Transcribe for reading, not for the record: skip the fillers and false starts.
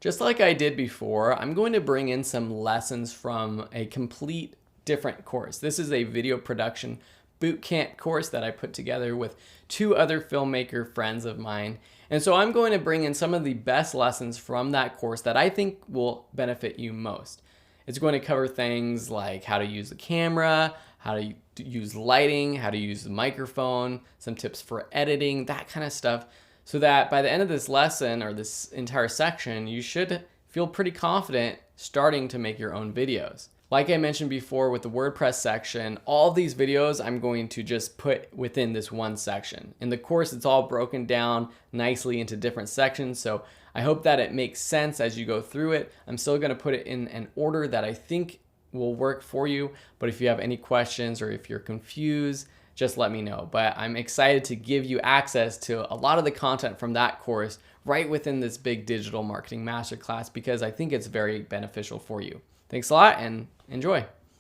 Just like I did before, I'm going to bring in some lessons from a complete different course. This is a video production bootcamp course that I put together with 2 other filmmaker friends of mine. And so I'm going to bring in some of the best lessons from that course that I think will benefit you most. It's going to cover things like how to use the camera, how to use lighting, how to use the microphone, some tips for editing, that kind of stuff, so that by the end of this lesson or this entire section, you should feel pretty confident starting to make your own videos. Like I mentioned before with the WordPress section, all these videos I'm going to just put within this one section. In the course, it's all broken down nicely into different sections, so I hope that it makes sense as you go through it. I'm still going to put it in an order that I think will work for you, but if you have any questions or if you're confused, just let me know. But I'm excited to give you access to a lot of the content from that course right within this big digital marketing masterclass because I think it's very beneficial for you. Thanks a lot and enjoy.